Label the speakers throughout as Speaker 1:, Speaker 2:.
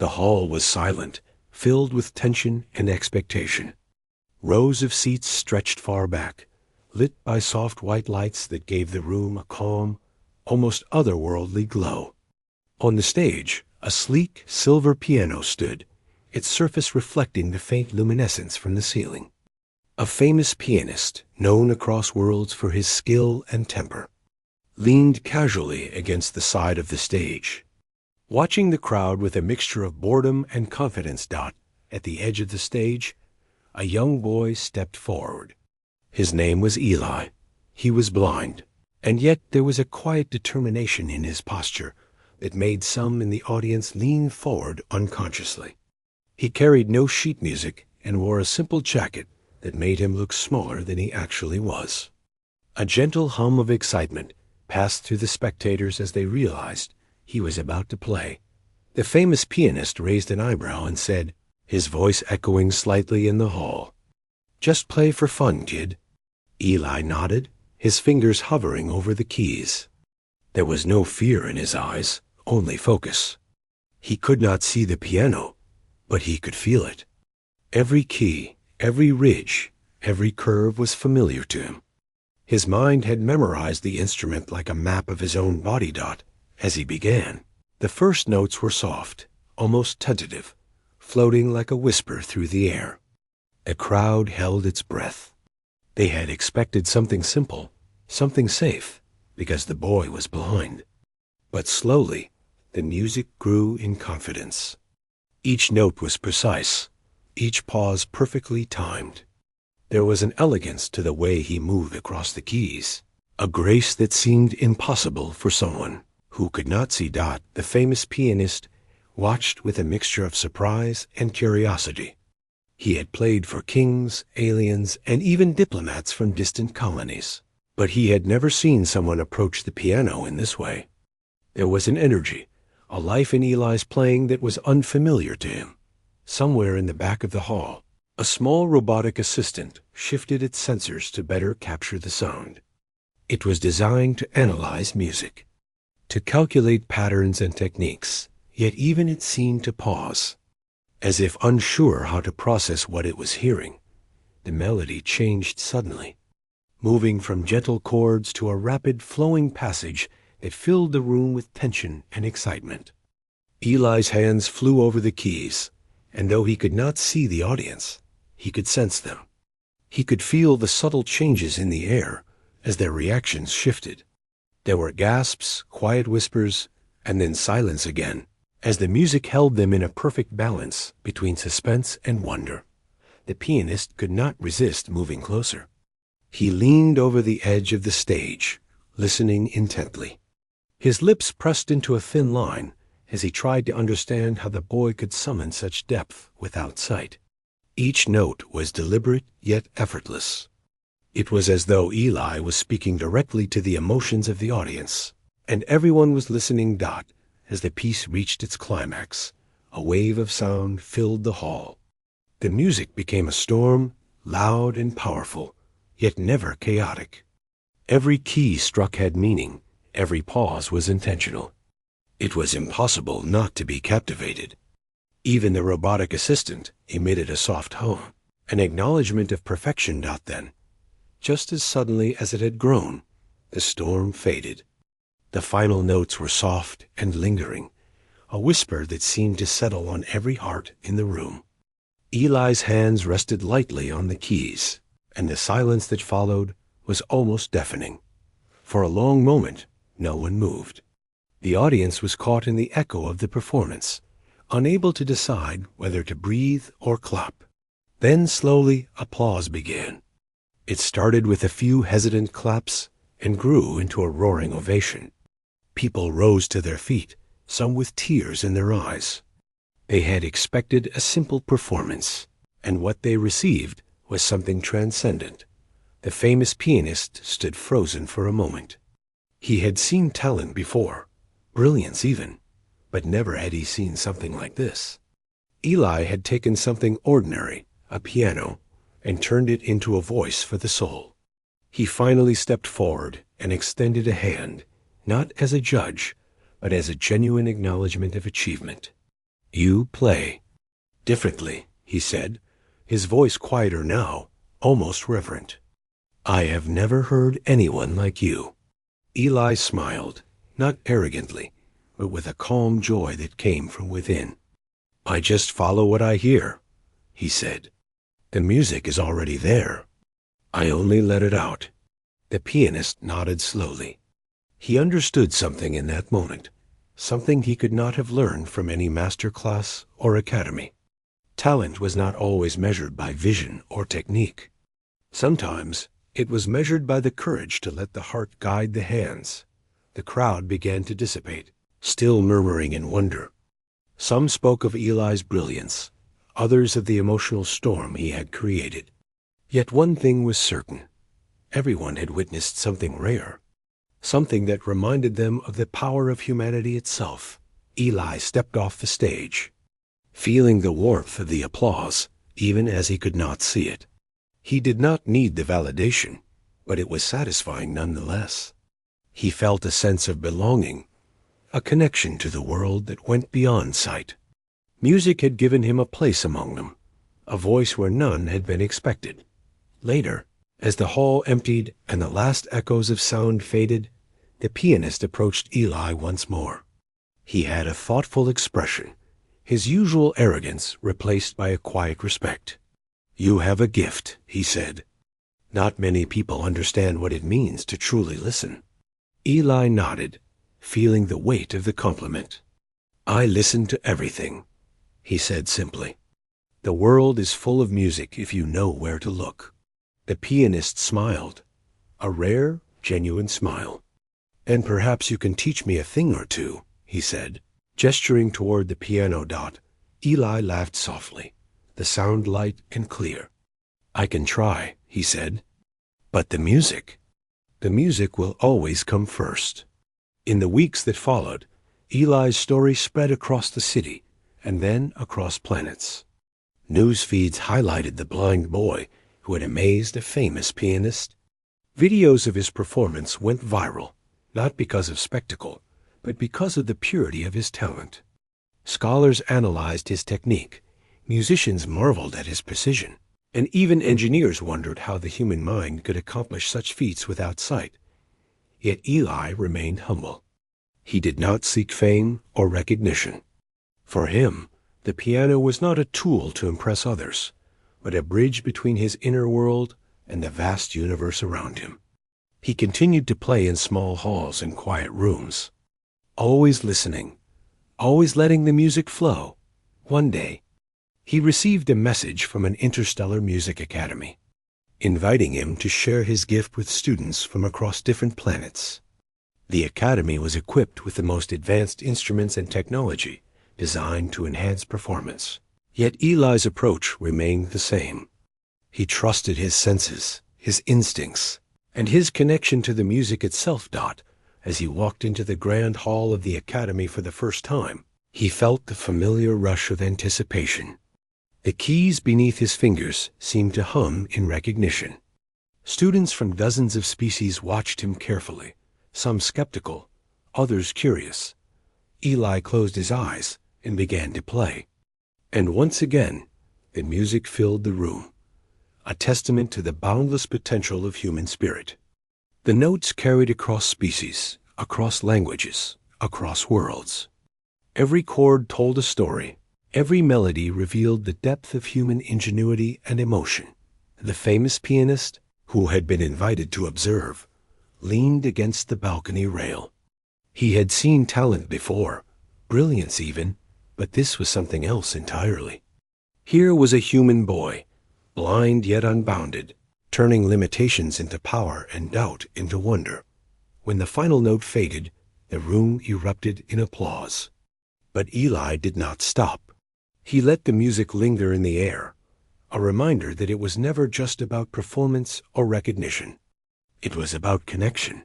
Speaker 1: The hall was silent, filled with tension and expectation. Rows of seats stretched far back, lit by soft white lights that gave the room a calm, almost otherworldly glow. On the stage, a sleek silver piano stood, its surface reflecting the faint luminescence from the ceiling. A famous pianist, known across worlds for his skill and temper, leaned casually against the side of the stage. Watching the crowd with a mixture of boredom and confidence, at the edge of the stage, a young boy stepped forward. His name was Eli. He was blind, and yet there was a quiet determination in his posture that made some in the audience lean forward unconsciously. He carried no sheet music and wore a simple jacket that made him look smaller than he actually was. A gentle hum of excitement passed through the spectators as they realized he was about to play. The famous pianist raised an eyebrow and said, his voice echoing slightly in the hall, "Just play for fun, kid." Eli nodded, his fingers hovering over the keys. There was no fear in his eyes, only focus. He could not see the piano, but he could feel it. Every key, every ridge, every curve was familiar to him. His mind had memorized the instrument like a map of his own body. As he began, the first notes were soft, almost tentative, floating like a whisper through the air. The crowd held its breath. They had expected something simple, something safe, because the boy was blind. But slowly, the music grew in confidence. Each note was precise, each pause perfectly timed. There was an elegance to the way he moved across the keys, a grace that seemed impossible for someone who could not see. The famous pianist watched with a mixture of surprise and curiosity. He had played for kings, aliens, and even diplomats from distant colonies, but he had never seen someone approach the piano in this way. There was an energy, a life in Eli's playing that was unfamiliar to him. Somewhere in the back of the hall, a small robotic assistant shifted its sensors to better capture the sound. It was designed to analyze music, to calculate patterns and techniques, yet even it seemed to pause. As if unsure how to process what it was hearing, the melody changed suddenly, moving from gentle chords to a rapid flowing passage that filled the room with tension and excitement. Eli's hands flew over the keys, and though he could not see the audience, he could sense them. He could feel the subtle changes in the air as their reactions shifted. There were gasps, quiet whispers, and then silence again, as the music held them in a perfect balance between suspense and wonder. The pianist could not resist moving closer. He leaned over the edge of the stage, listening intently. His lips pressed into a thin line as he tried to understand how the boy could summon such depth without sight. Each note was deliberate yet effortless. It was as though Eli was speaking directly to the emotions of the audience, and everyone was listening. As the piece reached its climax, a wave of sound filled the hall. The music became a storm, loud and powerful, yet never chaotic. Every key struck had meaning, every pause was intentional. It was impossible not to be captivated. Even the robotic assistant emitted a soft hum, an acknowledgement of perfection. Then, just as suddenly as it had grown, the storm faded. The final notes were soft and lingering, a whisper that seemed to settle on every heart in the room. Eli's hands rested lightly on the keys, and the silence that followed was almost deafening. For a long moment, no one moved. The audience was caught in the echo of the performance, unable to decide whether to breathe or clap. Then slowly applause began. It started with a few hesitant claps and grew into a roaring ovation. People rose to their feet, some with tears in their eyes. They had expected a simple performance, and what they received was something transcendent. The famous pianist stood frozen for a moment. He had seen talent before, brilliance even, but never had he seen something like this. Eli had taken something ordinary, a piano, and turned it into a voice for the soul. He finally stepped forward and extended a hand, not as a judge, but as a genuine acknowledgement of achievement. You play differently, he said, his voice quieter now, almost reverent. I have never heard anyone like you. Eli smiled, not arrogantly, but with a calm joy that came from within. I just follow what I hear, he said. The music is already there. I only let it out. The pianist nodded slowly. He understood something in that moment, something he could not have learned from any master class or academy. Talent was not always measured by vision or technique. Sometimes it was measured by the courage to let the heart guide the hands. The crowd began to dissipate, still murmuring in wonder. Some spoke of Eli's brilliance, others of the emotional storm he had created. Yet one thing was certain. Everyone had witnessed something rare, something that reminded them of the power of humanity itself. Eli stepped off the stage, feeling the warmth of the applause, even as he could not see it. He did not need the validation, but it was satisfying nonetheless. He felt a sense of belonging, a connection to the world that went beyond sight. Music had given him a place among them, a voice where none had been expected. Later, as the hall emptied and the last echoes of sound faded, the pianist approached Eli once more. He had a thoughtful expression, his usual arrogance replaced by a quiet respect. You have a gift, he said. Not many people understand what it means to truly listen. Eli nodded, feeling the weight of the compliment. I listen to everything, he said simply. The world is full of music if you know where to look. The pianist smiled, a rare, genuine smile. And perhaps you can teach me a thing or two, he said. Gesturing toward the piano dot, Eli laughed softly, the sound light and clear. I can try, he said. But the music will always come first. In the weeks that followed, Eli's story spread across the city and then across planets. News feeds highlighted the blind boy who had amazed a famous pianist. Videos of his performance went viral, not because of spectacle, but because of the purity of his talent. Scholars analyzed his technique, musicians marveled at his precision, and even engineers wondered how the human mind could accomplish such feats without sight. Yet Eli remained humble. He did not seek fame or recognition. For him, the piano was not a tool to impress others, but a bridge between his inner world and the vast universe around him. He continued to play in small halls and quiet rooms, always listening, always letting the music flow. One day, he received a message from an interstellar music academy, inviting him to share his gift with students from across different planets. The academy was equipped with the most advanced instruments and technology designed to enhance performance. Yet Eli's approach remained the same. He trusted his senses, his instincts, and his connection to the music itself. As he walked into the grand hall of the academy for the first time, he felt the familiar rush of anticipation. The keys beneath his fingers seemed to hum in recognition. Students from dozens of species watched him carefully, some skeptical, others curious. Eli closed his eyes and began to play. And once again, the music filled the room, a testament to the boundless potential of human spirit. The notes carried across species, across languages, across worlds. Every chord told a story. Every melody revealed the depth of human ingenuity and emotion. The famous pianist, who had been invited to observe, leaned against the balcony rail. He had seen talent before, brilliance even, but this was something else entirely. Here was a human boy, blind yet unbounded, turning limitations into power and doubt into wonder. When the final note faded, the room erupted in applause. But Eli did not stop. He let the music linger in the air, a reminder that it was never just about performance or recognition. It was about connection,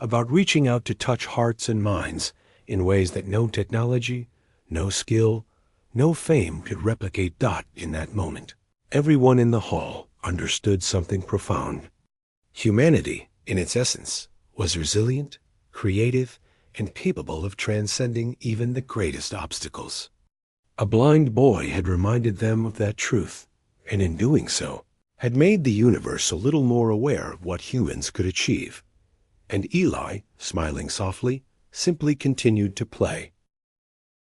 Speaker 1: about reaching out to touch hearts and minds in ways that no technology, no skill, no fame could replicate. In that moment, everyone in the hall understood something profound. Humanity, in its essence, was resilient, creative, and capable of transcending even the greatest obstacles. A blind boy had reminded them of that truth, and in doing so, had made the universe a little more aware of what humans could achieve. And Eli, smiling softly, simply continued to play.